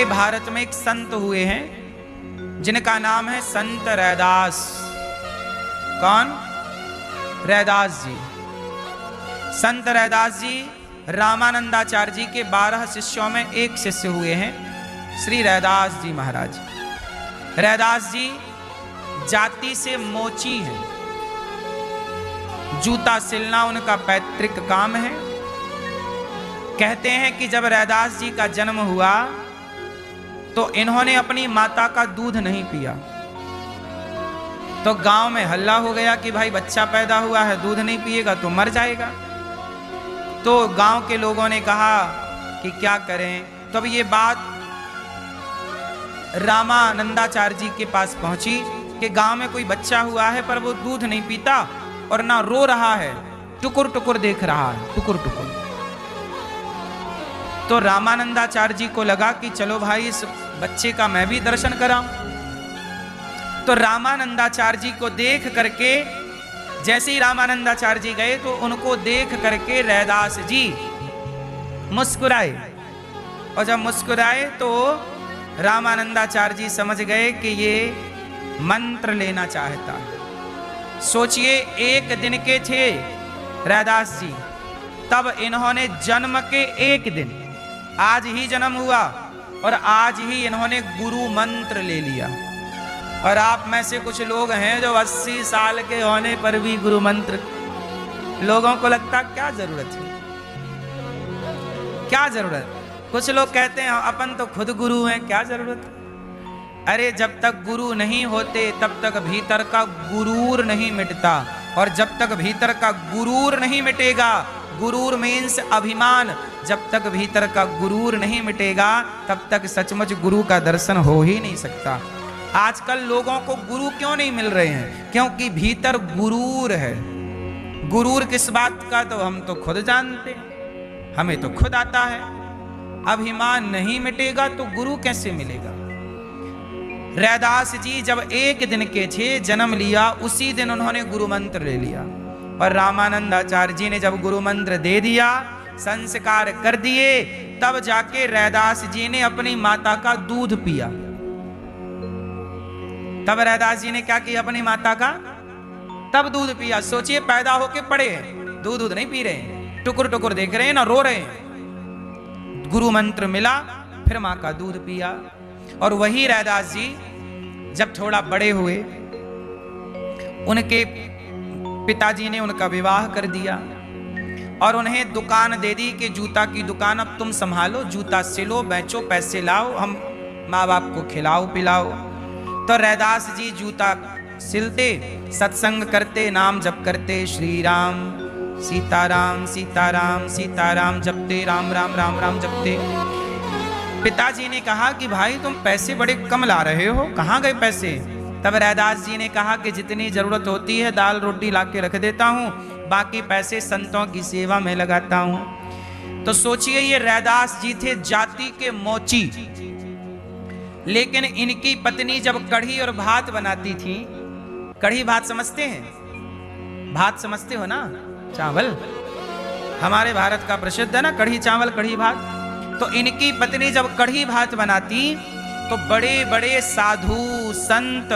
भारत में एक संत हुए हैं जिनका नाम है संत रैदास। कौन? रैदास जी। संत रैदास जी रामानंदाचार्य जी के 12 शिष्यों में एक शिष्य हुए हैं, श्री रैदास जी महाराज। रैदास जी जाति से मोची हैं, जूता सिलना उनका पैतृक काम है। कहते हैं कि जब रैदास जी का जन्म हुआ तो इन्होंने अपनी माता का दूध नहीं पिया, तो गांव में हल्ला हो गया कि भाई बच्चा पैदा हुआ है, दूध नहीं पिएगा तो मर जाएगा। तो गांव के लोगों ने कहा कि क्या करें। तो अब ये बात रामानंदाचार्य जी के पास पहुंची कि गांव में कोई बच्चा हुआ है पर वो दूध नहीं पीता और ना रो रहा है, टुकुर टुकुर देख रहा है, टुकुर टुकुर। तो रामानंदाचार्य जी को लगा कि चलो भाई इस बच्चे का मैं भी दर्शन कराऊं। तो रामानंदाचार्य जी को देख करके, जैसे ही रामानंदाचार्य जी गए तो उनको देख करके रैदास जी मुस्कुराए, और जब मुस्कुराए तो रामानंदाचार्य जी समझ गए कि ये मंत्र लेना चाहता है। सोचिए, एक दिन के थे रैदास जी, तब इन्होंने जन्म के एक दिन, आज ही जन्म हुआ और आज ही इन्होंने गुरु मंत्र ले लिया। और आप में से कुछ लोग हैं जो 80 साल के होने पर भी गुरु मंत्र, लोगों को लगता क्या जरूरत है, क्या जरूरत। कुछ लोग कहते हैं अपन तो खुद गुरु हैं, क्या जरूरत। अरे जब तक गुरु नहीं होते तब तक भीतर का गुरूर नहीं मिटता, और जब तक भीतर का गुरूर नहीं मिटेगा, गुरूर मीन्स अभिमान, जब तक भीतर का गुरूर नहीं मिटेगा तब तक सचमुच गुरु का दर्शन हो ही नहीं सकता। आजकल लोगों को गुरु क्यों नहीं मिल रहे हैं? क्योंकि भीतर गुरूर है। गुरूर किस बात का तो हम तो खुद जानते हैं, हमें तो खुद आता है। अभिमान नहीं मिटेगा तो गुरु कैसे मिलेगा? रैदास जी जब एक दिन के थे, जन्म लिया, उसी दिन उन्होंने गुरु मंत्र ले लिया। और रामानंदाचार्य जी ने जब गुरु मंत्र दे दिया, संस्कार कर दिए, तब जाके रैदास जी ने अपनी माता का दूध पिया। तब रैदास जी ने क्या किया? अपनी माता का तब दूध पिया। सोचिए, पैदा होके पड़े हैं, दूध नहीं पी रहे हैं, टुकुर टुकुर देख रहे हैं ना, रो रहे हैं। गुरु मंत्र मिला, फिर मां का दूध पिया। और वही रैदास जी जब थोड़ा बड़े हुए, उनके पिताजी ने उनका विवाह कर दिया और उन्हें दुकान दे दी कि जूता की दुकान अब तुम संभालो, जूता सिलो, बेचो, पैसे लाओ, हम माँ बाप को खिलाओ पिलाओ। तो रैदास जी जूता सिलते, सत्संग करते, नाम जप करते, श्री राम सीताराम सीताराम सीताराम जपते, राम राम राम राम जपते। पिताजी ने कहा कि भाई तुम पैसे बड़े कम ला रहे हो, कहाँ गए पैसे? तब रैदास जी ने कहा कि जितनी जरूरत होती है दाल रोटी ला के रख देता हूँ, बाकी पैसे संतों की सेवा में लगाता हूँ। तो सोचिए, ये रैदास जी थे जाति के मोची, लेकिन इनकी पत्नी जब कढ़ी और भात बनाती थी, कढ़ी भात समझते हैं? भात समझते हो ना, चावल, हमारे भारत का प्रसिद्ध है ना कढ़ी चावल, कढ़ी भात। तो इनकी पत्नी जब कढ़ी भात बनाती तो बड़े बड़े साधु संत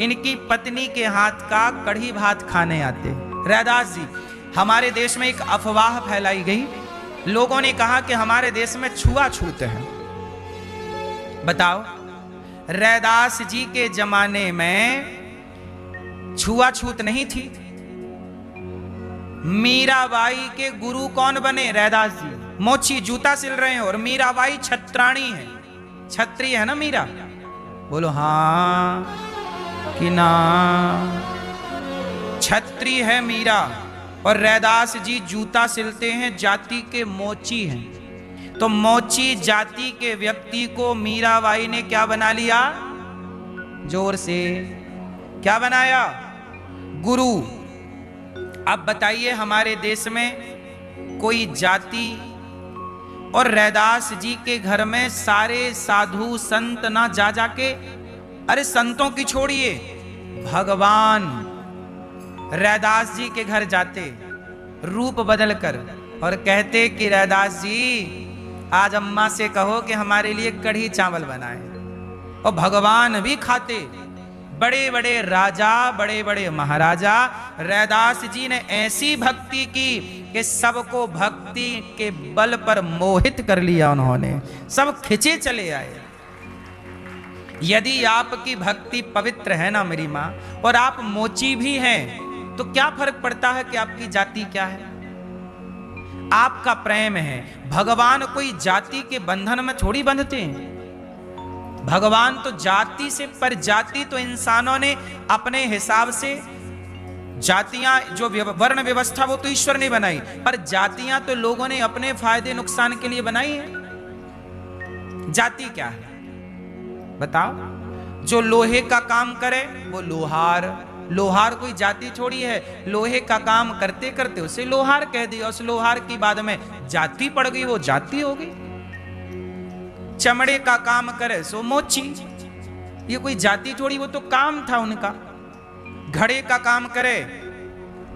इनकी पत्नी के हाथ का कढ़ी भात खाने आते। रैदास जी, हमारे देश में एक अफवाह फैलाई गई, लोगों ने कहा कि हमारे देश में छुआछूत है। बताओ, रैदास जी के जमाने में छुआछूत नहीं थी। मीराबाई के गुरु कौन बने? रैदास जी। मोची जूता सिल रहे हैं और मीराबाई छत्राणी है, छत्री है ना मीरा, बोलो हाँ कि ना? छत्री है मीरा और रैदास जी जूता सिलते हैं, जाति के मोची हैं। तो मोची जाति के व्यक्ति को मीराबाई ने क्या बना लिया? जोर से क्या बनाया? गुरु। अब बताइए, हमारे देश में कोई जाति और रैदास जी के घर में सारे साधु संत ना जा जाके, अरे संतों की छोड़िए, भगवान रैदास जी के घर जाते रूप बदल कर और कहते कि रैदास जी आज अम्मा से कहो कि हमारे लिए कढ़ी चावल बनाए, और भगवान भी खाते। बड़े बड़े राजा, बड़े बड़े महाराजा, रैदास जी ने ऐसी भक्ति की कि सबको भक्ति के बल पर मोहित कर लिया उन्होंने, सब खिंचे चले आए। यदि आपकी भक्ति पवित्र है ना मेरी माँ, और आप मोची भी हैं, तो क्या फर्क पड़ता है कि आपकी जाति क्या है? आपका प्रेम है। भगवान कोई जाति के बंधन में थोड़ी बंधते हैं। भगवान तो जाति से पर, जाति तो इंसानों ने अपने हिसाब से, जातियां जो वर्ण व्यवस्था वो तो ईश्वर ने बनाई, पर जातियां तो लोगों ने अपने फायदे नुकसान के लिए बनाई है। जाति क्या है बताओ? जो लोहे का काम करे वो लोहार। लोहार कोई जाति थोड़ी है। लोहे का काम करते करते उसे लोहार कह दिया, उस लोहार की बाद में जाति पड़ गई, वो जाति हो गई। चमड़े का काम करे सो मोची, ये कोई जाति थोड़ी, वो तो काम था उनका। घड़े का काम करे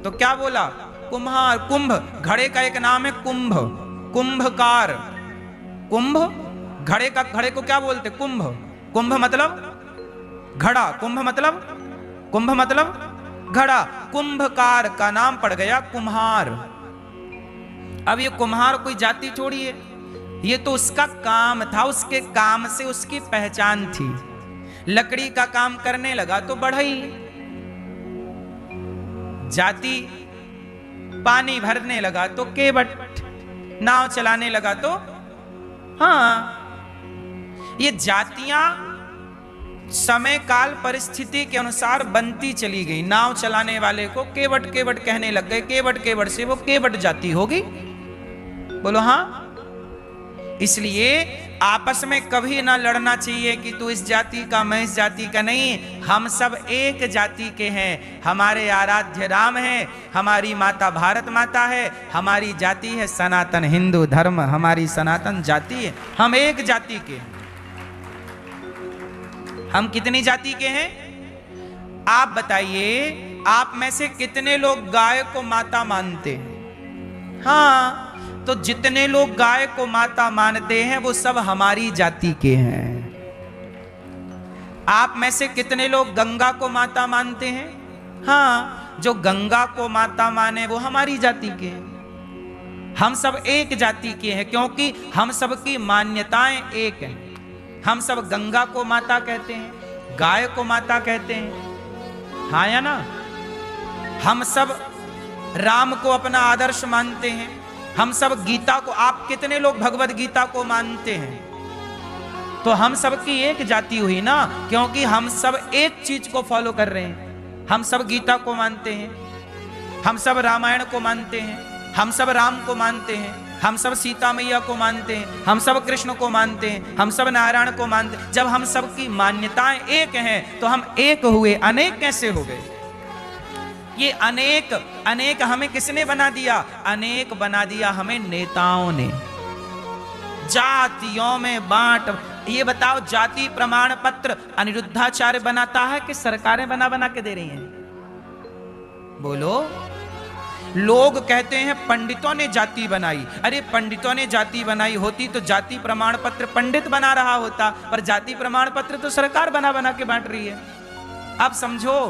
तो क्या बोला? कुम्हार। कुंभ, घड़े का एक नाम है कुंभ, कुंभकार। कुंभ, घड़े का, घड़े को क्या बोलते? कुंभ। कुंभ मतलब घड़ा, कुंभ मतलब, कुंभ मतलब घड़ा। कुंभकार का नाम पड़ गया कुम्हार। अब ये कुम्हार कोई जाति थोड़ी है, ये तो उसका काम था, उसके काम से उसकी पहचान थी। लकड़ी का काम करने लगा तो बढ़ई। जाति, पानी भरने लगा तो केवट, नाव चलाने लगा तो, हाँ, ये जातियां समय काल परिस्थिति के अनुसार बनती चली गई। नाव चलाने वाले को केवट केवट कहने लग गए, केवट केवट से वो केवट जाति होगी। बोलो हाँ। इसलिए आपस में कभी ना लड़ना चाहिए कि तू इस जाति का, मैं इस जाति का। नहीं, हम सब एक जाति के हैं। हमारे आराध्य राम हैं, हमारी माता भारत माता है, हमारी जाति है सनातन हिंदू धर्म, हमारी सनातन जाति है। हम एक जाति के हैं। हम कितनी जाति के हैं आप बताइए? आप में से कितने लोग गाय को माता मानते हैं? हाँ, तो जितने लोग गाय को माता मानते हैं वो सब हमारी जाति के हैं। आप में से कितने लोग गंगा को माता मानते हैं? हाँ, जो गंगा को माता माने वो हमारी जाति के हैं। हम सब एक जाति के हैं क्योंकि हम सब की मान्यताएं एक हैं। हम सब गंगा को माता कहते हैं, गाय को माता कहते हैं, हाँ या ना? हम सब राम को अपना आदर्श मानते हैं। हम सब गीता को, आप कितने लोग भगवत गीता को मानते हैं? तो हम सब की एक जाति हुई ना, क्योंकि हम सब एक चीज को फॉलो कर रहे हैं। हम सब गीता को मानते हैं, हम सब रामायण को मानते हैं, हम सब राम को मानते हैं, हम सब सीता मैया को मानते हैं, हम सब कृष्ण को मानते हैं, हम सब नारायण को मानते हैं। जब हम सब की मान्यताएं एक हैं तो हम एक हुए, अनेक कैसे हो गए? ये अनेक अनेक हमें किसने बना दिया? अनेक बना दिया हमें नेताओं ने। जातियों में बांट। ये बताओ, जाति प्रमाण पत्र अनिरुद्धाचार्य बनाता है कि सरकारें बना बना के दे रही हैं? बोलो। लोग कहते हैं पंडितों ने जाति बनाई। अरे पंडितों ने जाति बनाई होती तो जाति प्रमाण पत्र पंडित बना रहा होता, पर जाति प्रमाण पत्र तो सरकार बना बना के बांट रही है। अब समझो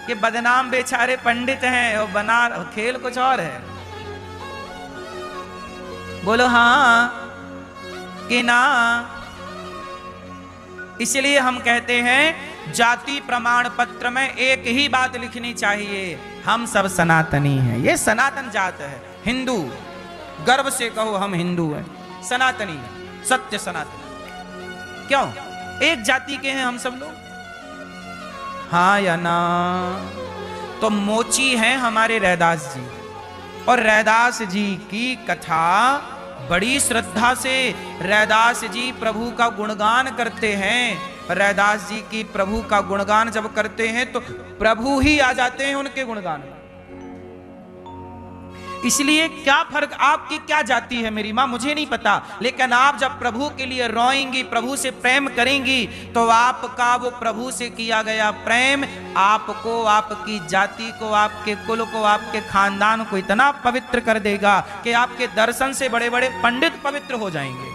कि बदनाम बेचारे पंडित हैं और बना खेल कुछ और है। बोलो हाँ कि ना? इसलिए हम कहते हैं जाति प्रमाण पत्र में एक ही बात लिखनी चाहिए, हम सब सनातनी हैं। ये सनातन जात है, हिंदू। गर्व से कहो हम हिंदू हैं, सनातनी, सत्य सनातनी। क्यों? एक जाति के हैं हम सब लोग, हाँ या ना? तो मोची हैं हमारे रैदास जी, और रैदास जी की कथा बड़ी श्रद्धा से रैदास जी प्रभु का गुणगान करते हैं। रैदास जी की प्रभु का गुणगान जब करते हैं तो प्रभु ही आ जाते हैं उनके गुणगान में। इसलिए क्या फर्क, आपकी क्या जाति है मेरी मां मुझे नहीं पता, लेकिन आप जब प्रभु के लिए रोएंगी, प्रभु से प्रेम करेंगी, तो आपका वो प्रभु से किया गया प्रेम आपको, आपकी जाति को, आपके कुल को, आपके खानदान को इतना पवित्र कर देगा कि आपके दर्शन से बड़े बड़े पंडित पवित्र हो जाएंगे।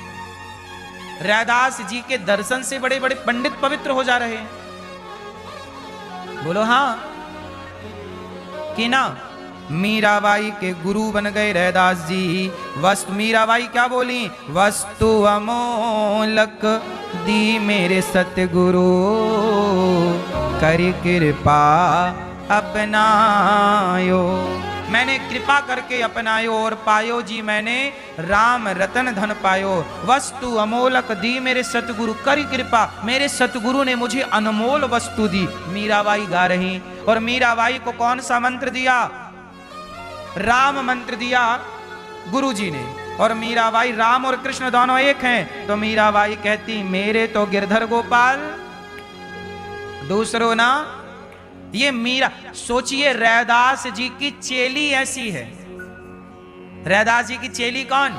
रैदास जी के दर्शन से बड़े बड़े पंडित पवित्र हो जा रहे हैं। बोलो हाँ कि ना। मीराबाई के गुरु बन गए रैदास जी। वस्तु मीराबाई क्या बोली? वस्तु अमोलक दी मेरे सतगुरु, कर कृपा अपनायो। मैंने कृपा करके अपनायो और पायो जी मैंने राम रतन धन पायो। वस्तु अमोलक दी मेरे सतगुरु, कर कृपा। मेरे सतगुरु ने मुझे अनमोल वस्तु दी। मीराबाई गा रही। और मीराबाई को कौन सा मंत्र दिया? राम मंत्र दिया गुरु जी ने। और मीराबाई, राम और कृष्ण दोनों एक हैं, तो मीराबाई कहती मेरे तो गिरधर गोपाल, दूसरों ना। ये मीरा, सोचिए रैदास जी की चेली ऐसी है। रैदास जी की चेली कौन?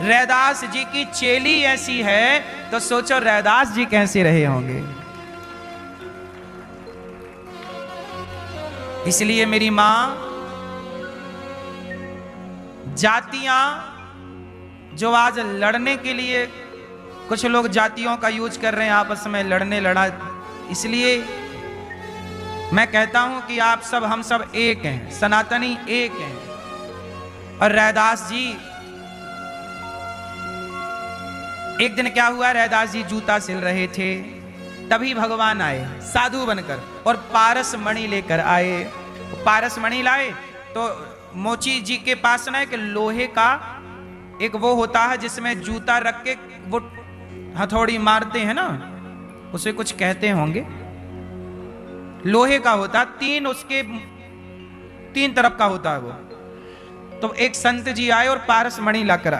रैदास जी की चेली ऐसी है, तो सोचो रैदास जी कैसे रहे होंगे। इसलिए मेरी मां, जातियां जो आज लड़ने के लिए, कुछ लोग जातियों का यूज कर रहे हैं आपस में लड़ने, लड़ा। इसलिए मैं कहता हूं कि आप सब, हम सब एक हैं, सनातनी एक हैं। और रैदास जी, एक दिन क्या हुआ, रैदास जी जूता सिल रहे थे, तभी भगवान आए साधु बनकर और पारस मणि लेकर आए। पारस मणि लाए तो मोची जी के पास ना एक लोहे का एक वो होता है जिसमें जूता रख के वो हथौड़ी मारते हैं ना, उसे कुछ कहते होंगे, लोहे का होता, तीन तरफ का होता है वो। तो एक संत जी आए और पारस मणि लेकर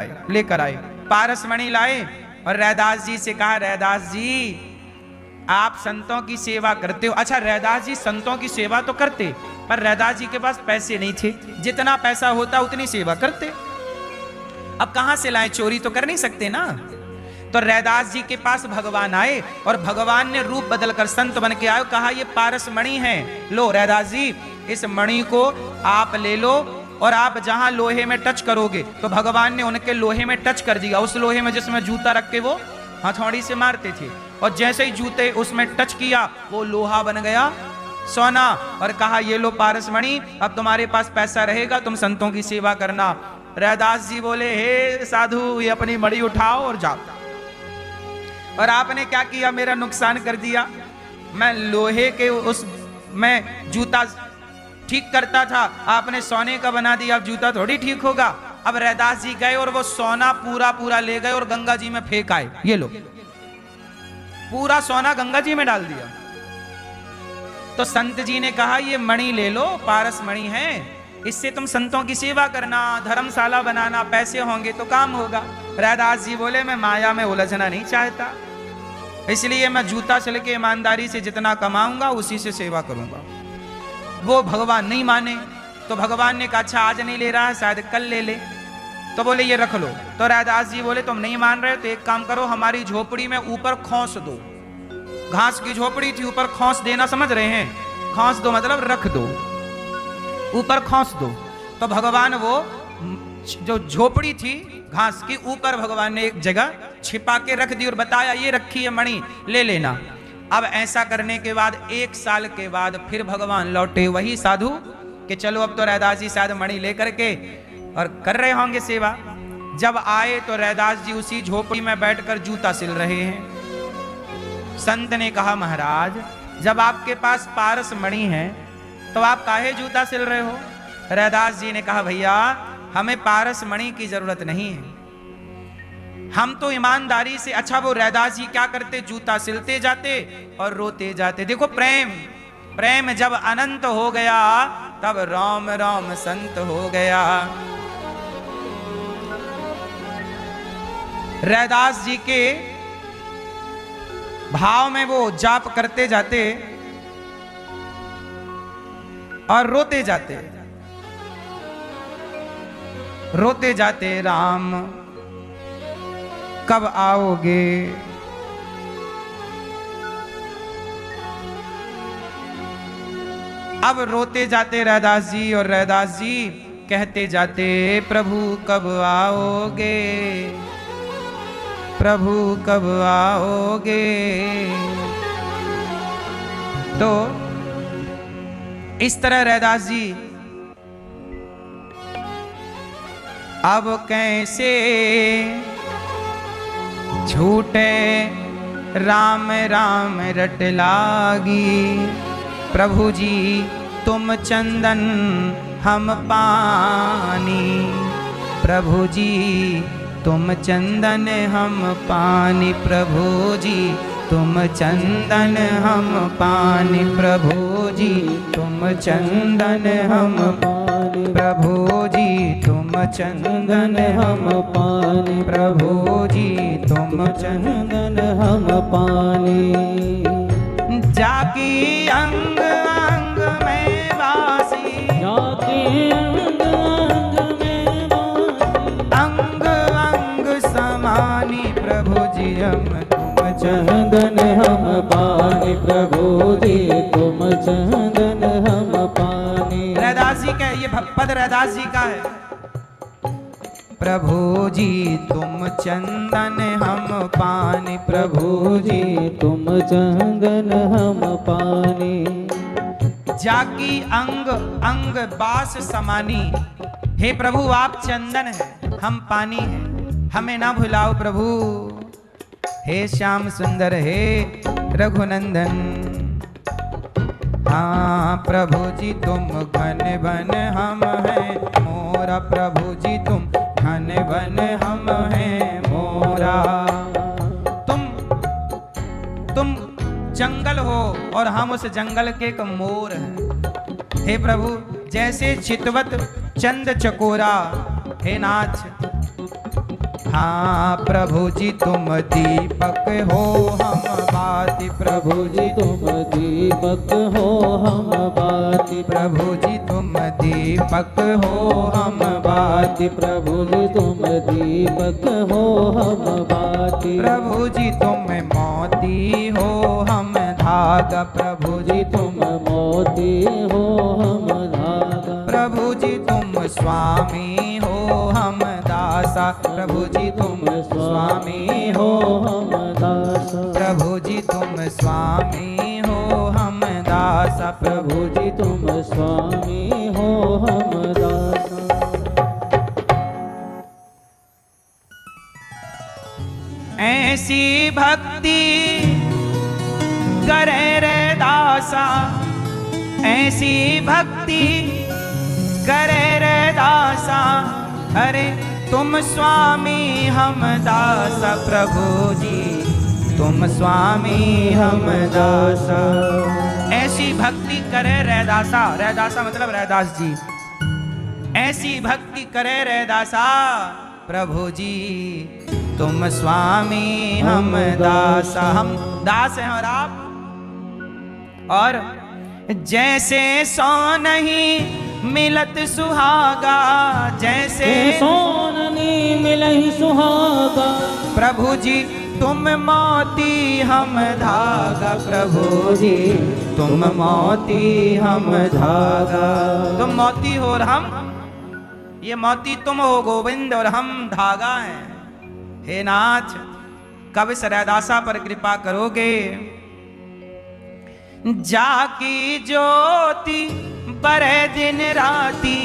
आए। पारस मणि लाए और रैदास जी से कहा, रैदास जी आप संतों की सेवा करते हो। अच्छा, रैदास जी संतों की सेवा तो करते, पर रैदास जी के पास पैसे नहीं थे, जितना पैसा होता उतनी सेवा करते। अब कहां से लाए, चोरी तो कर नहीं सकते ना। तो रैदास जी के पास भगवान आए और भगवान ने रूप बदलकर संत बन के आए, कहा ये पारस मणि है, लो रैदास जी इस मणि को आप ले लो और आप जहां लोहे में टच करोगे, तो भगवान ने उनके लोहे में टच कर दिया, उस लोहे में जिसमें जूता रख के वो हथौड़ी से मारते थे। और जैसे ही जूते उसमें टच किया, वो लोहा बन गया सोना। और कहा ये लो पारस मणि, अब तुम्हारे पास पैसा रहेगा, तुम संतों की सेवा करना। रैदास जी बोले, हे साधु ये अपनी मणि उठाओ और जाओ। और आपने क्या किया, मेरा नुकसान कर दिया। मैं लोहे के उस मैं जूता ठीक करता था, आपने सोने का बना दिया, अब जूता थोड़ी ठीक होगा। अब रैदास जी गए और वो सोना पूरा ले गए और गंगा जी में फेंक आए। ये लो, पूरा सोना गंगा जी में डाल दिया। तो संत जी ने कहा ये मणि ले लो, पारस मणि है, इससे तुम संतों की सेवा करना, धर्मशाला बनाना, पैसे होंगे तो काम होगा। रैदास जी बोले मैं माया में उलझना नहीं चाहता, इसलिए मैं जूता सिल के ईमानदारी से जितना कमाऊंगा उसी से सेवा करूंगा। वो भगवान नहीं माने, तो भगवान ने कहा अच्छा आज नहीं ले रहा है, शायद कल ले ले। तो बोले ये रख लो। तो रैदास जी बोले तुम नहीं मान रहे तो एक काम करो, हमारी झोपड़ी में ऊपर खोस दो। घास की झोपड़ी थी, ऊपर खोस देना समझ रहे हैं, खोस दो मतलब रख दो, ऊपर खोस दो। तो भगवान वो जो झोपड़ी थी घास की, ऊपर भगवान ने एक जगह छिपा के रख दी और बताया ये रखी है मणि, ले लेना। अब ऐसा करने के बाद 1 साल के बाद फिर भगवान लौटे वही साधु कि चलो अब तो रैदास जी शायद मणि लेकर के और कर रहे होंगे सेवा। जब आए तो रैदास जी उसी झोपड़ी में बैठकर जूता सिल रहे हैं। संत ने कहा महाराज जब आपके पास पारस मणि है तो आप काहे जूता सिल रहे हो? रैदास जी ने कहा भैया हमें पारस मणि की जरूरत नहीं है, हम तो ईमानदारी से। अच्छा वो रैदास जी क्या करते, जूता सिलते जाते और रोते जाते। देखो प्रेम, प्रेम जब अनंत हो गया तब राम राम संत हो गया। रैदास जी के भाव में वो जाप करते जाते और रोते जाते, रोते जाते राम कब आओगे। अब रोते जाते रैदास जी और रैदास जी कहते जाते प्रभु कब आओगे। प्रभु कब आओगे। तो इस तरह रैदास जी अब कैसे छूटे राम राम रट लागी। प्रभु जी तुम चंदन हम पानी, प्रभु जी तुम चंदन हम पानी, प्रभु जी तुम चंदन हम पानी, प्रभु जी तुम चंदन हम पानी, प्रभु जी तुम चंदन हम पानी, प्रभु जी तुम चंदन हम पानी। जाकी अंग अंग में वासी, जाकी अंग अंग में वासी, अंग अंग समानी, प्रभु जी हम चंदन हम पानी, प्रभु जी तुम चंदन हम पानी। रैदास जी का ये पद रैदास जी का है। प्रभु जी तुम चंदन हम पानी, प्रभु जी तुम चंदन हम पानी। जाकी अंग अंग बास समानी, हे प्रभु आप चंदन है हम पानी है, हमें ना भुलाओ प्रभु। हे श्याम सुंदर हे रघुनंदन, हाँ प्रभु जी तुम घन बन हम हैं मोरा, प्रभु जी तुम घन बन हम हैं मोरा। तुम जंगल हो और हम उस जंगल के एक मोर हैं। हे प्रभु जैसे चितवत चंद चकोरा, हे नाथ हाँ प्रभु जी तुम दीपक हो हम बाती, प्रभु जी तुम दीपक हो हम बाती, प्रभु जी तुम दीपक हो हम बाती, प्रभु जी तुम दीपक हो हम बाती, प्रभु जी तुम मोती हो हम धागा, प्रभु जी तुम मोती हो हम धागा, प्रभु जी तुम स्वामी हो हम दासा, प्रभु जी तुम स्वामी हो हम दासा, प्रभु जी तुम स्वामी हो हम दासा, प्रभु जी तुम स्वामी हो हम दासा। ऐसी भक्ति करे रे दासा, ऐसी भक्ति करे रे दासा, अरे तुम स्वामी हम दासा, प्रभु जी तुम स्वामी हम दासा। ऐसी भक्ति करे रैदासा, रैदासा मतलब रैदास जी, ऐसी भक्ति करे रैदासा, प्रभु जी तुम स्वामी हम दासा। हम दास हैं और आप, और जैसे सो नहीं मिलत सुहागा, जैसे सोन नहीं मिलहि सुहागा, प्रभु जी तुम मोती हम धागा, प्रभु जी तुम मोती हम धागा। तुम मोती हो और हम, ये मोती तुम हो गोविंद और हम धागा हैं। हे नाथ कब इस रैदासा पर कृपा करोगे। जाकी ज्योति बरे दिन राती,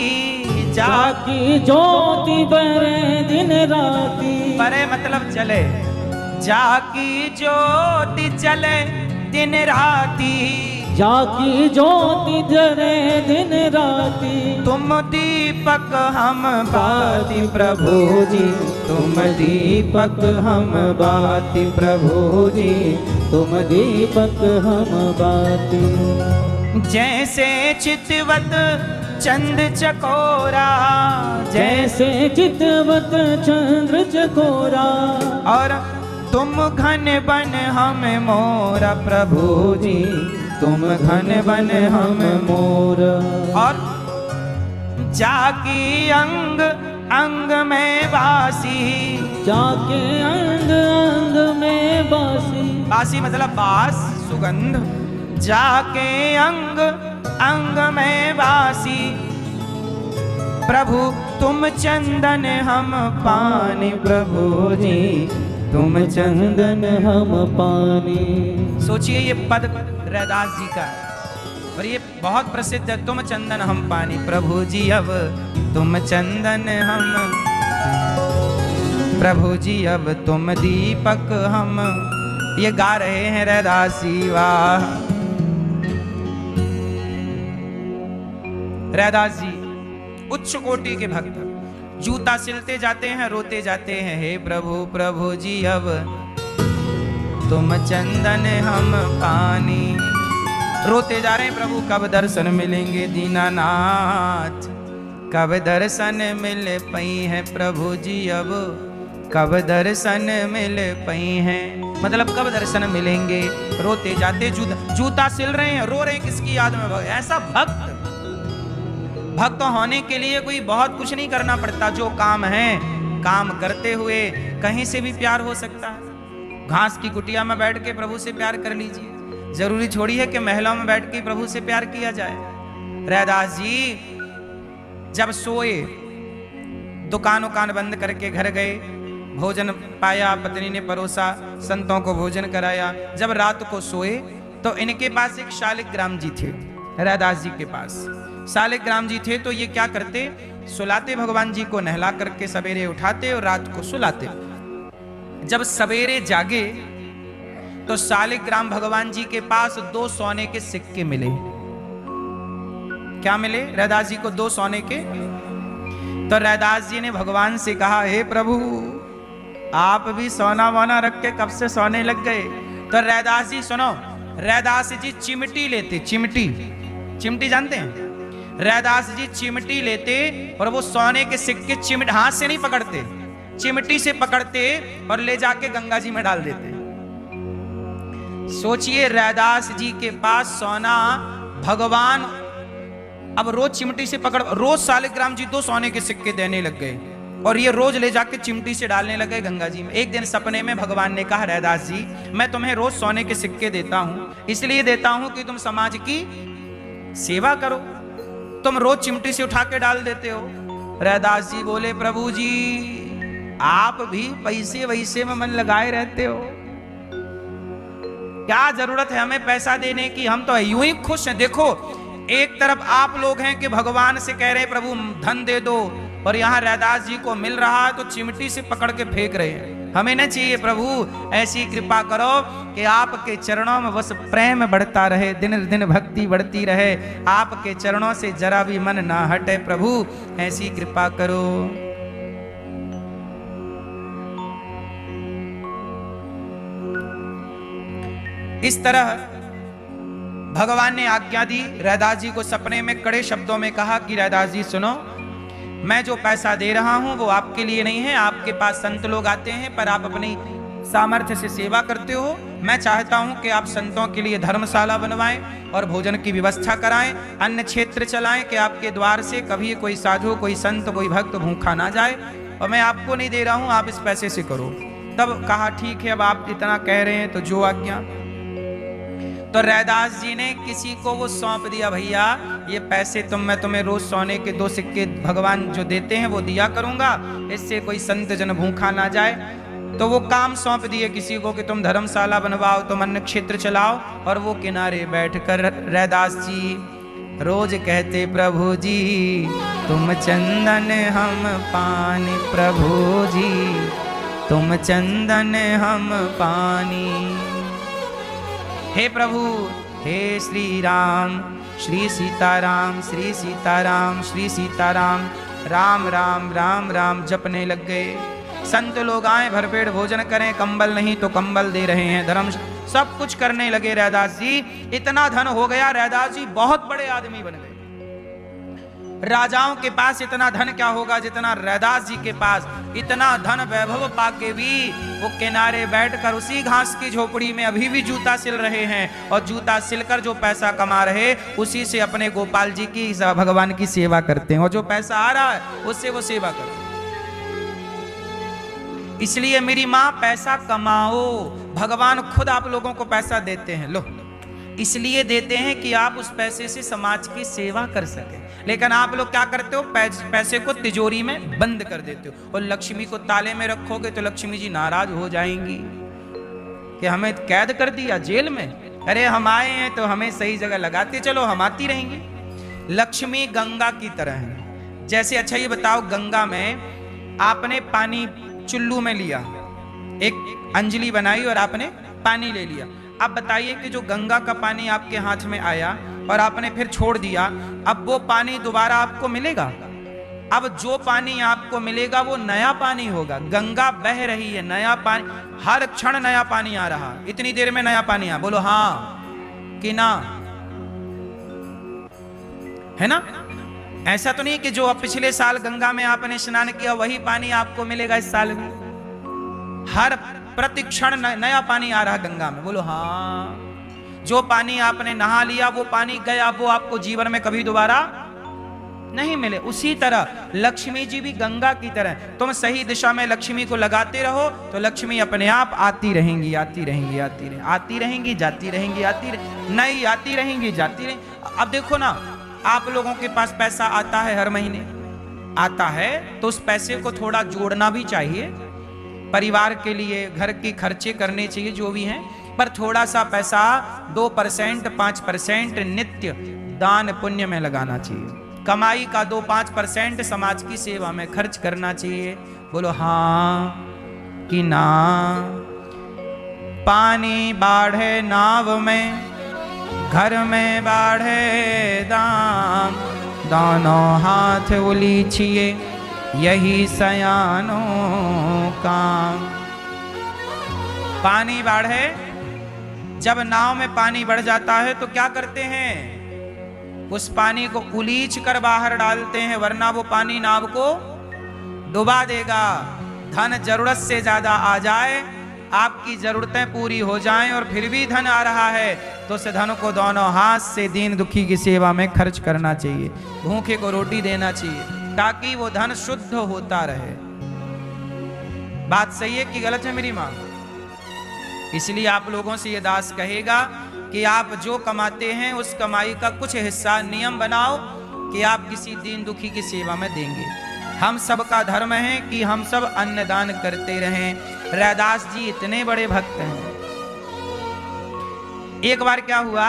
जाकी ज्योति बरे दिन राती, बरे मतलब चले, जाकी ज्योति चले दिन राती, जाकी ज्योति जरे दिन राती, तुम दीपक हम बाती, प्रभु जी तुम दीपक हम बाती, प्रभु जी तुम दीपक हम बाती। जैसे चितवत चंद चकोरा, जैसे चितवत चंद्र चकोरा, और तुम घन बन हम मोरा, प्रभु जी तुम घन बन हम मोर। और जाकी अंग अंग में बासी, जाके अंग अंग में बासी, बासी मतलब बास सुगंध, जाके अंग अंग में बासी, प्रभु तुम चंदन हम पानी, प्रभु जी तुम चंदन हम पानी। सोचिए ये पद रैदास जी का है और ये बहुत प्रसिद्ध है। तुम चंदन हम पानी, प्रभु जी अब तुम चंदन हम, प्रभु जी अब तुम दीपक हम। ये गा रहे हैं रैदास जी। वाह रैदास जी उच्च कोटि के भक्त, जूता सिलते जाते हैं, रोते जाते हैं, हे प्रभु प्रभु जी अब तुम चंदन हम पानी। रोते जा रहे हैं, प्रभु कब दर्शन मिलेंगे दीनानाथ, कब दर्शन मिल पई है प्रभु जी अब, कब दर्शन मिल पई हैं। मतलब कब दर्शन मिलेंगे। रोते जाते जूता सिल रहे हैं, रो रहे हैं, किसकी याद में? ऐसा भक्त होने के लिए कोई बहुत कुछ नहीं करना पड़ता। जो काम है, काम करते हुए कहीं से भी प्यार हो सकता है। घास की कुटिया में बैठ के प्रभु से प्यार कर लीजिए। जरूरी छोड़ी है कि महलों में बैठ के प्रभु से प्यार किया जाए। रैदास जी जब सोए, दुकान बंद करके घर गए, भोजन पाया, पत्नी ने परोसा, संतों को भोजन कराया। जब रात को सोए तो इनके पास एक शालिग्राम जी थे। रैदास जी के पास शालिग्राम जी थे। तो ये क्या करते, सुलाते भगवान जी को, नहला करके सवेरे उठाते और रात को सुलाते। जब सवेरे जागे तो शालिग्राम भगवान जी के पास 2 सोने के सिक्के मिले। क्या मिले? रैदास जी को 2 सोने के। तो रैदास जी ने भगवान से कहा, हे प्रभु आप भी सोना वोना रख के कब से सोने लग गए? तो रैदास जी सुनो, रैदास जी चिमटी लेते, चिमटी जानते हैं? रैदास जी चिमटी लेते और वो सोने के सिक्के हाथ से नहीं पकड़ते, चिमटी से पकड़ते और ले जाके गंगा जी में डाल देते। सोचिए रैदास जी के पास सोना, भगवान अब रोज चिमटी से पकड़, रोज शालिग्राम जी 2 सोने के सिक्के देने लग गए और ये रोज ले जाके चिमटी से डालने लगे गंगा जी में। एक दिन सपने में भगवान ने कहा, रैदास जी मैं तुम्हें रोज सोने के सिक्के देता हूं, इसलिए देता हूं कि तुम समाज की सेवा करो। तुम रोज चिमटी से उठा के डाल देते हो। रैदास जी बोले, प्रभु जी आप भी पैसे वैसे में मन लगाए रहते हो, क्या जरूरत है हमें पैसा देने की? हम तो यूं ही खुश हैं। देखो एक तरफ आप लोग हैं कि भगवान से कह रहे हैं प्रभु धन दे दो, और यहाँ रैदास जी को मिल रहा है तो चिमटी से पकड़ के फेंक रहे हैं। हमें न चाहिए प्रभु, ऐसी कृपा करो कि आपके चरणों में बस प्रेम बढ़ता रहे, दिन दिन भक्ति बढ़ती रहे, आपके चरणों से जरा भी मन ना हटे। प्रभु ऐसी कृपा करो। इस तरह भगवान ने आज्ञा दी। रैदास जी को सपने में कड़े शब्दों में कहा कि रैदास जी सुनो, मैं जो पैसा दे रहा हूं वो आपके लिए नहीं है। आपके पास संत लोग आते हैं पर आप अपनी सामर्थ्य से सेवा करते हो। मैं चाहता हूं कि आप संतों के लिए धर्मशाला बनवाएं और भोजन की व्यवस्था कराएं, अन्य क्षेत्र चलाएं कि आपके द्वार से कभी कोई साधु, कोई संत, कोई भक्त भूखा ना जाए। और मैं आपको नहीं दे रहा हूं, आप इस पैसे से करो। तब कहा ठीक है, अब आप इतना कह रहे हैं तो जो आज्ञा। तो रैदास जी ने किसी को वो सौंप दिया, भैया ये पैसे मैं तुम्हें रोज सोने के 2 सिक्के भगवान जो देते हैं वो दिया करूंगा, इससे कोई संत जन भूखा ना जाए। तो वो काम सौंप दिए किसी को कि तुम धर्मशाला बनवाओ, तुम अन्य क्षेत्र चलाओ। और वो किनारे बैठकर रैदास जी रोज कहते, प्रभु जी तुम चंदन हम पानी, प्रभु जी तुम चंदन हम पानी। हे प्रभु, हे श्री राम, श्री सीताराम, श्री सीताराम, श्री सीताराम, राम राम राम राम जपने लग गए। संत लोग आए, भरपेट भोजन करें, कंबल नहीं तो कंबल दे रहे हैं, धर्म सब कुछ करने लगे। रैदास जी इतना धन हो गया, रैदास जी बहुत बड़े आदमी बन गए। राजाओं के पास इतना धन क्या होगा जितना रैदास जी के पास। इतना धन वैभव पाके भी वो किनारे बैठकर उसी घास की झोपड़ी में अभी भी जूता सिल रहे हैं, और जूता सिलकर जो पैसा कमा रहे उसी से अपने गोपाल जी की, भगवान की सेवा करते हैं, और जो पैसा आ रहा है उससे वो सेवा करते हैं। इसलिए मेरी माँ पैसा कमाओ, भगवान खुद आप लोगों को पैसा देते हैं। लो इसलिए देते हैं कि आप उस पैसे से समाज की सेवा कर सके। लेकिन आप लोग क्या करते हो, पैसे को तिजोरी में बंद कर देते हो, और लक्ष्मी को ताले में रखोगे तो लक्ष्मी जी नाराज हो जाएंगी कि हमें कैद कर दिया जेल में। अरे हम आए हैं तो हमें सही जगह लगाते चलो, हम आती रहेंगे। लक्ष्मी गंगा की तरह है। जैसे अच्छा ये बताओ, गंगा में आपने पानी चुल्लू में लिया, एक अंजलि बनाई और आपने पानी ले लिया। अब बताइए कि जो गंगा का पानी आपके हाथ में आया और आपने फिर छोड़ दिया, अब वो पानी दोबारा आपको मिलेगा? अब जो पानी आपको मिलेगा वो नया पानी होगा। गंगा बह रही है, नया पानी, हर क्षण नया पानी आ रहा। इतनी देर में नया पानी आ, बोलो हाँ कि ना? है ना? ऐसा तो नहीं कि जो अब पिछले साल गंगा में आपने स्नान किया वही पानी आपको मिलेगा इस साल भी। हर प्रतिक्षण नया पानी आ रहा गंगा में, बोलो हाँ। जो पानी आपने नहा लिया वो पानी गया, वो आपको जीवन में कभी दोबारा नहीं मिले। उसी तरह लक्ष्मी जी भी गंगा की तरह, तुम सही दिशा में लक्ष्मी को लगाते रहो तो लक्ष्मी अपने आप आती रहेंगी, आती रहेंगी, आती रहेंगी, जाती रहेंगी, नई आती रहेंगी, जाती रहेंगी। अब देखो ना, आप लोगों के पास पैसा आता है, हर महीने आता है, तो उस पैसे को थोड़ा जोड़ना भी चाहिए। परिवार के लिए घर के खर्चे करने चाहिए जो भी हैं, पर थोड़ा सा पैसा 2%, 5% नित्य दान पुण्य में लगाना चाहिए। कमाई का 2-5% समाज की सेवा में खर्च करना चाहिए। बोलो हाँ कि ना? पानी बाढ़े नाव में, घर में बाढ़े दाम, दोनों हाथ उलीछिए यही सयानों काम। पानी बाढ़े, जब नाव में पानी बढ़ जाता है तो क्या करते हैं? उस पानी को उलीच कर बाहर डालते हैं, वरना वो पानी नाव को डुबा देगा। धन जरूरत से ज्यादा आ जाए, आपकी जरूरतें पूरी हो जाएं और फिर भी धन आ रहा है तो उस धन को दोनों हाथ से दीन दुखी की सेवा में खर्च करना चाहिए। भूखे को रोटी देना चाहिए ताकि वो धन शुद्ध होता रहे। बात सही है कि गलत है मेरी मां? इसलिए आप लोगों से ये दास कहेगा कि आप जो कमाते हैं उस कमाई का कुछ हिस्सा नियम बनाओ कि आप किसी दीन दुखी की सेवा में देंगे। हम सबका धर्म है कि हम सब अन्नदान करते रहें। रैदास जी इतने बड़े भक्त हैं। एक बार क्या हुआ,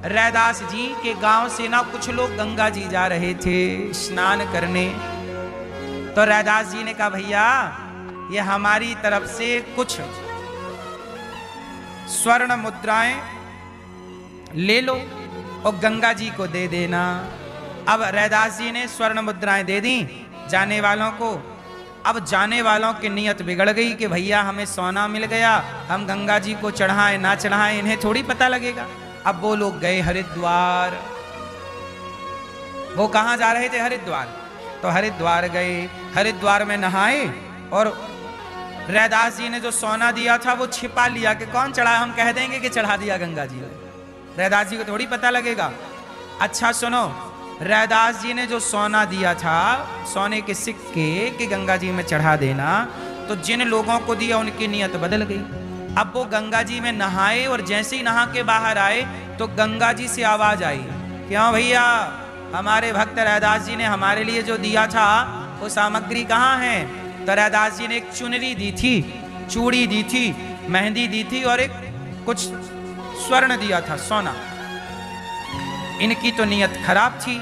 रैदास जी के गांव से ना कुछ लोग गंगा जी जा रहे थे स्नान करने। तो रैदास जी ने कहा, भैया ये हमारी तरफ से कुछ स्वर्ण मुद्राएं ले लो और गंगा जी को दे देना। अब रैदास जी ने स्वर्ण मुद्राएं दे दी जाने वालों को। अब जाने वालों की नीयत बिगड़ गई कि भैया हमें सोना मिल गया, हम गंगा जी को चढ़ाएं ना चढ़ाएं इन्हें थोड़ी पता लगेगा। अब वो लोग गए हरिद्वार। वो कहां जा रहे थे? हरिद्वार। तो हरिद्वार गए, हरिद्वार में नहाए और रैदास जी ने जो सोना दिया था वो छिपा लिया कि कौन चढ़ाया, हम कह देंगे कि चढ़ा दिया गंगा जी ने। रैदास जी को थोड़ी पता लगेगा। अच्छा सुनो, रैदास जी ने जो सोना दिया था, सोने के सिक्के कि गंगा जी में चढ़ा देना, तो जिन लोगों को दिया उनकी नीयत बदल गई। अब वो गंगा जी में नहाए और जैसे ही नहा के बाहर आए तो गंगा जी से आवाज आई, क्यों भैया हमारे भक्त रैदास जी ने हमारे लिए जो दिया था वो सामग्री कहाँ है? तो रैदास जी ने एक चुनरी दी थी, चूड़ी दी थी, मेहंदी दी थी और एक कुछ स्वर्ण दिया था, सोना। इनकी तो नीयत खराब थी।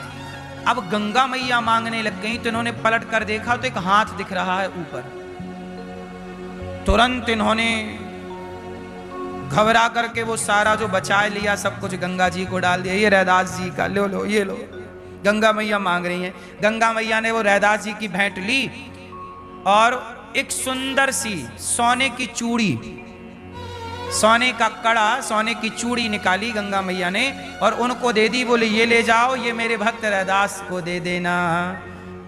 अब गंगा मैया मांगने लग गई तो इन्होंने पलट कर देखा तो एक हाथ दिख रहा है ऊपर। तुरंत इन्होंने घबरा करके वो सारा जो बचा लिया सब कुछ गंगा जी को डाल दिया। ये रैदास जी का, लो लो ये लो। गंगा मैया मांग रही हैं। गंगा मैया ने वो रैदास जी की भेंट ली और एक सुंदर सी सोने की चूड़ी, सोने का कड़ा, सोने की चूड़ी निकाली गंगा मैया ने और उनको दे दी। बोले ये ले जाओ, ये मेरे भक्त रैदास को दे देना।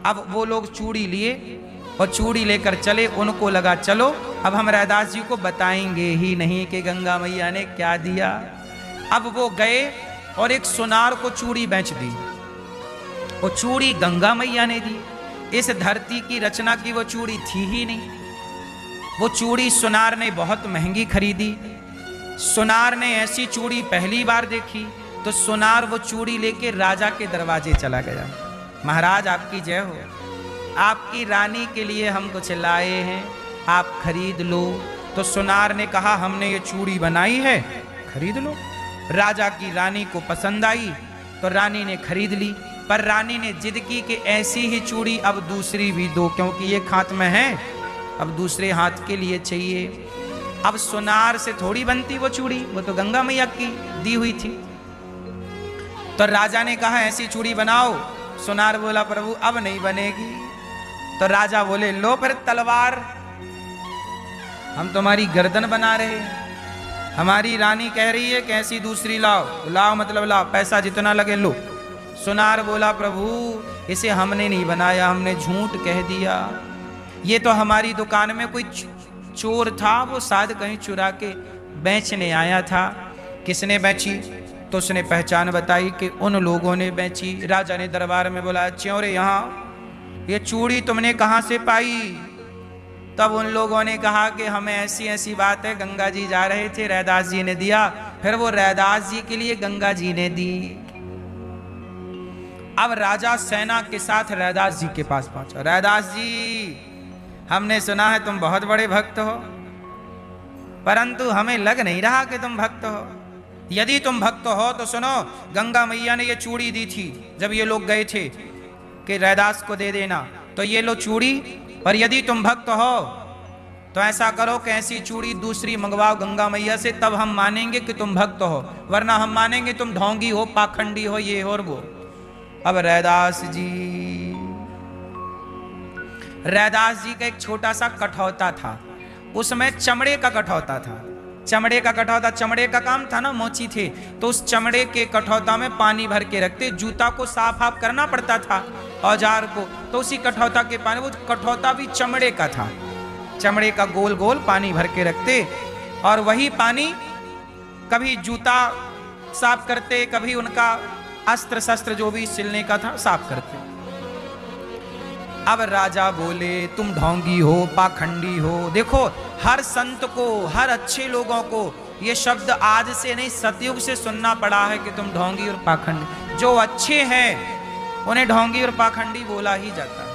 अब वो लोग चूड़ी लिए और चूड़ी लेकर चले। उनको लगा चलो अब हम रैदास जी को बताएंगे ही नहीं कि गंगा मैया ने क्या दिया। अब वो गए और एक सुनार को चूड़ी बेच दी। वो चूड़ी गंगा मैया ने दी। इस धरती की रचना की वो चूड़ी थी ही नहीं। वो चूड़ी सुनार ने बहुत महंगी खरीदी। सुनार ने ऐसी चूड़ी पहली बार देखी तो सुनार वो चूड़ी लेके राजा के दरवाजे चला गया। महाराज आपकी जय हो, आपकी रानी के लिए हम कुछ लाए हैं, आप खरीद लो। तो सुनार ने कहा हमने ये चूड़ी बनाई है, खरीद लो। राजा की रानी को पसंद आई तो रानी ने खरीद ली, पर रानी ने जिद की कि ऐसी ही चूड़ी अब दूसरी भी दो, क्योंकि ये हाथ में है, अब दूसरे हाथ के लिए चाहिए। अब सुनार से थोड़ी बनती वो चूड़ी, वो तो गंगा मैया की दी हुई थी। तो राजा ने कहा ऐसी चूड़ी बनाओ। सुनार बोला प्रभु अब नहीं बनेगी। तो राजा बोले लो फिर तलवार, हम तुम्हारी गर्दन बना रहे, हमारी रानी कह रही है कि ऐसी दूसरी लाओ। लाओ मतलब लाओ, पैसा जितना लगे लो। सुनार बोला प्रभु इसे हमने नहीं बनाया, हमने झूठ कह दिया, ये तो हमारी दुकान में कोई चोर था, वो शायद कहीं चुरा के बेचने आया था। किसने बेची? तो उसने पहचान बताई कि उन लोगों ने बेची। राजा ने दरबार में बोला च्योरे यहाँ ये चूड़ी तुमने कहाँ से पाई? तब उन लोगों ने कहा कि हमें ऐसी ऐसी बात है, गंगा जी जा रहे थे, रैदास जी ने दिया, फिर वो रैदास जी के लिए गंगा जी ने दी। अब राजा सेना के साथ रैदास जी के पास पहुंचा। रैदास जी हमने सुना है तुम बहुत बड़े भक्त हो, परंतु हमें लग नहीं रहा कि तुम भक्त हो। यदि तुम भक्त हो तो सुनो, गंगा मैया ने ये चूड़ी दी थी जब ये लोग गए थे कि रैदास को दे देना, तो ये लो चूड़ी। और यदि तुम भक्त हो तो ऐसा करो कि ऐसी चूड़ी दूसरी मंगवाओ गंगा मैया से, तब हम मानेंगे कि तुम भक्त हो, वरना हम मानेंगे तुम ढोंगी हो, पाखंडी हो, ये हो और वो। अब रैदास जी का एक छोटा सा कठौता था, उसमें चमड़े का कठौता था। चमड़े का कठौता, चमड़े का काम था ना, मोची थे, तो उस चमड़े के कठौता में पानी भर के रखते, जूता को साफ आप करना पड़ता था औजार को, तो उसी कठौता के पानी, वो कठौता भी चमड़े का था, चमड़े का गोल गोल पानी भर के रखते, और वही पानी कभी जूता साफ करते, कभी उनका अस्त्र शस्त्र जो भी सिलने का था साफ करते। अब राजा बोले तुम ढोंगी हो, पाखंडी हो। देखो हर संत को, हर अच्छे लोगों को ये शब्द आज से नहीं सतयुग से सुनना पड़ा है कि तुम ढोंगी और पाखंडी। जो अच्छे हैं उन्हें ढोंगी और पाखंडी बोला ही जाता है।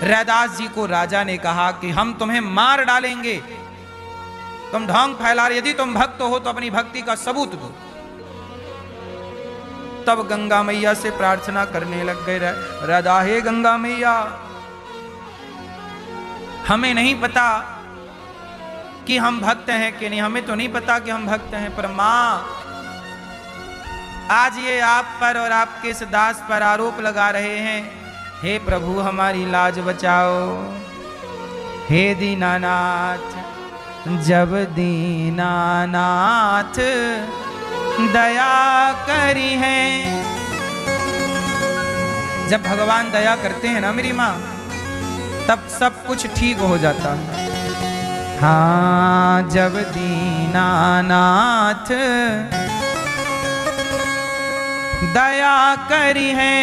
रैदास जी को राजा ने कहा कि हम तुम्हें मार डालेंगे, तुम ढोंग फैला रहे, यदि तुम भक्त हो तो अपनी भक्ति का सबूत दो। तब गंगा मैया से प्रार्थना करने लग गए राधा, हे गंगा मैया हमें नहीं पता कि हम भक्त हैं कि नहीं, हमें तो नहीं पता कि हम भक्त हैं, पर माँ आज ये आप पर और आपके इस दास पर आरोप लगा रहे हैं, हे प्रभु हमारी लाज बचाओ। हे दीनानाथ, जब दीनानाथ दया करी है, जब भगवान दया करते हैं ना मेरी माँ, तब सब कुछ ठीक हो जाता है। हाँ जब दीनानाथ दया करी है,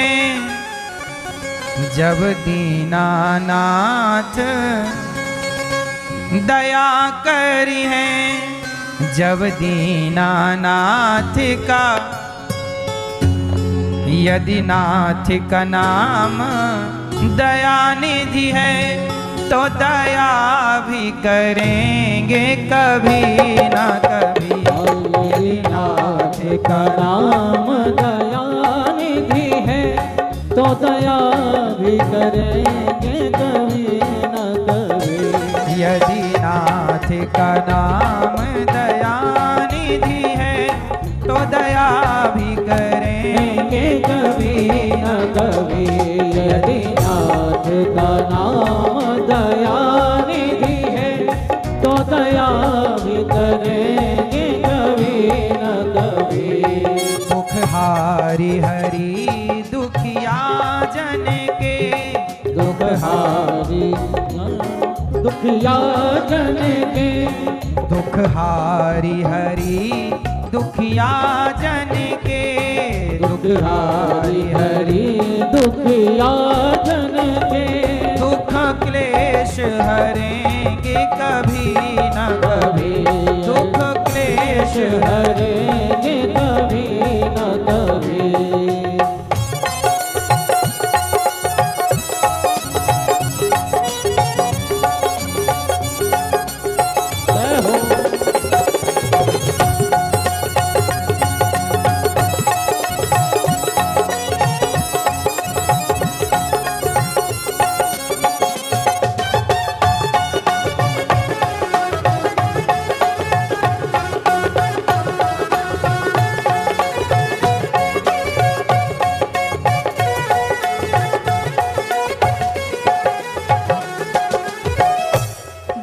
जब दीनानाथ दया करी है, जब दीनानाथ का यदि नाथ का नाम दयानिधि है, तो दया भी करेंगे कभी ना कभी। यदि नाथ का नाम दयानिधि है, तो दया भी करेंगे कभी ना कभी। यदि नाथ का नाम दयानिधि है, तो दया भी करेंगे कभी न कभी। यदि नाथ का नाम दयानिधि है, तो दया भी करेंगे कभी न कभी। दुखहारी हरि दुखिया जन के, दुखहारी दुखिया जन के, दुखहारी हरि दुखिया जन के, दुखहारी हरि दुखिया जन के, दुख क्लेश हरेंगे कभी न कभी, दुख क्लेश हरेंगे कभी न कभी।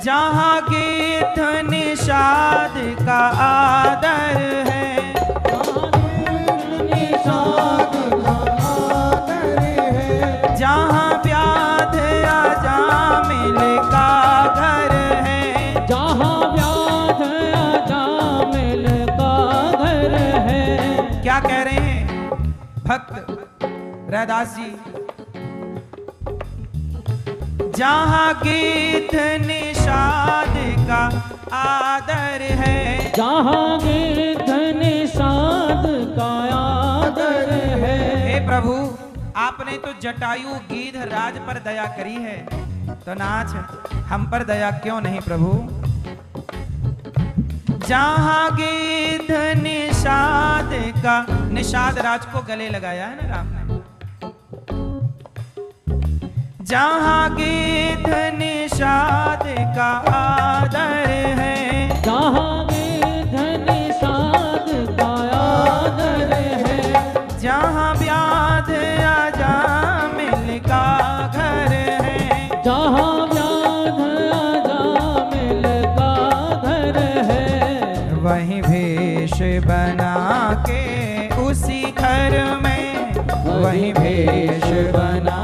जहाँ गीत निषाद का आदर है, निषाद का आदर है, जहाँ व्याध अजामिल का घर है, जहाँ व्याध अजामिल का घर है। क्या कह रहे हैं भक्त रैदास जी? जहाँ गीत निषाद का आदर है, जहाँ गीत निषाद का आदर है। हे प्रभु, आपने तो जटायु गीध राज पर दया करी है, तो नाच हम पर दया क्यों नहीं प्रभु? जहाँ गीध निषाद का, निषाद राज को गले लगाया है ना राम ने। जहाँ गीत निषाद का आदर है, जहाँ गीत निषाद का आदर है, जहाँ व्याध अजामिल का घर है, जहाँ व्याध अजामिल का घर है। वहीं भेष बना के उसी घर में, वहीं भेष बना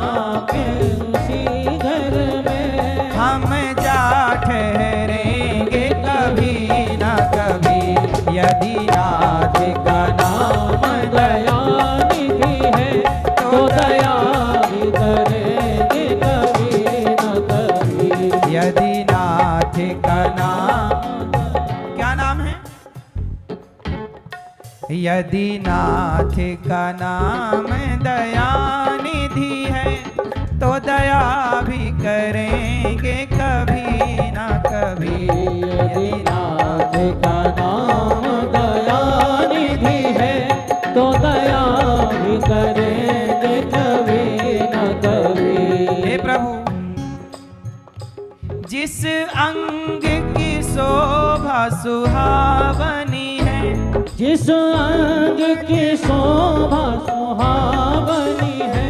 के उसी घर में हम जा ठहरेंगे कभी न कभी, यदि नाथ का नाम दया निधि है, तो दया भी करेंगे कभी न कभी। यदि नाथ का नाम, क्या नाम है? यदि नाथ का नाम दया निधि है, तो दया भी करेंगे कभी न कभी। यदि नाथ का नाम दया निधि है, तो दया भी करेंगे कभी न कभी। हे प्रभु, जिस अंग की शोभा सुहावनी है, जिस अंग की शोभा सुहावनी है,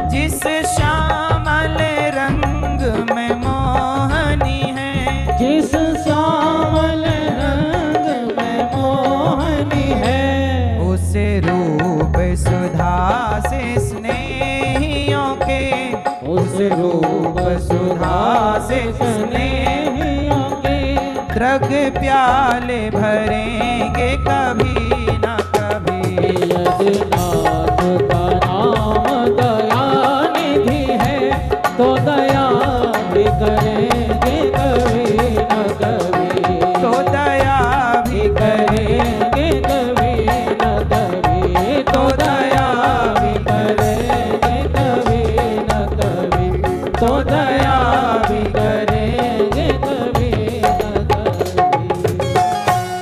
जिस श्यामल रंग में मोहनी है, जिस श्यामल रंग में मोहनी है, उस रूप सुधा से स्नेहियों के, उस रूप सुधा से स्नेहियों के द्रग प्याले भरेंगे कभी न कभी। यदि नाथ का नाम दया निधि है, तो दया भी करेंगे कभी न कभी, तो दया भी करेंगे कभी न कभी, तो दया भी करेंगे कभी न कभी, तो दया भी करेंगे कभी न कभी।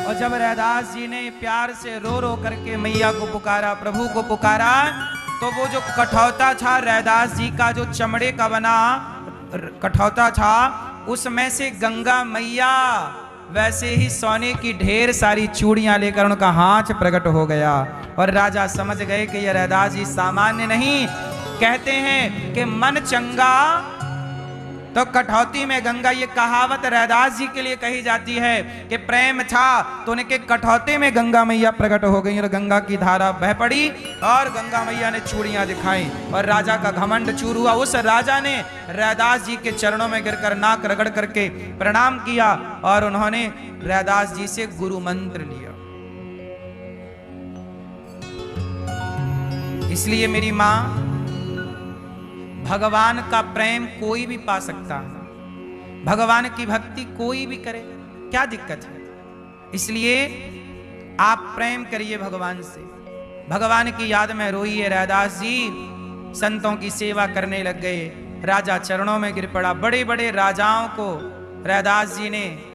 और जब रैदास जी ने प्यार से रो रो करके मैया को पुकारा, प्रभु को पुकारा, तो वो जो कठौता था रैदास जी का, जो चमड़े का बना कठौता था, उसमें से गंगा मैया वैसे ही सोने की ढेर सारी चूड़ियां लेकर उनका हाथ प्रकट हो गया। और राजा समझ गए कि यह रैदास जी सामान्य नहीं। कहते हैं कि मन चंगा तो कठौती में गंगा, ये कहावत रैदास जी के लिए कही जाती है कि प्रेम था तो उनके कठौते में गंगा मैया प्रकट हो गई और गंगा की धारा बह पड़ी और गंगा मैया ने चूड़ियां दिखाई और राजा का घमंड चूर हुआ। उस राजा ने रैदास जी के चरणों में गिरकर नाक रगड़ करके प्रणाम किया और उन्होंने रैदास जी से गुरु मंत्र लिया। इसलिए मेरी मां भगवान का प्रेम कोई भी पा सकता है, भगवान की भक्ति कोई भी करे, क्या दिक्कत है। इसलिए आप प्रेम करिए भगवान से, भगवान की याद में रोइए। रैदास जी संतों की सेवा करने लग गए, राजा चरणों में गिर पड़ा। बड़े बड़े राजाओं को रैदास जी ने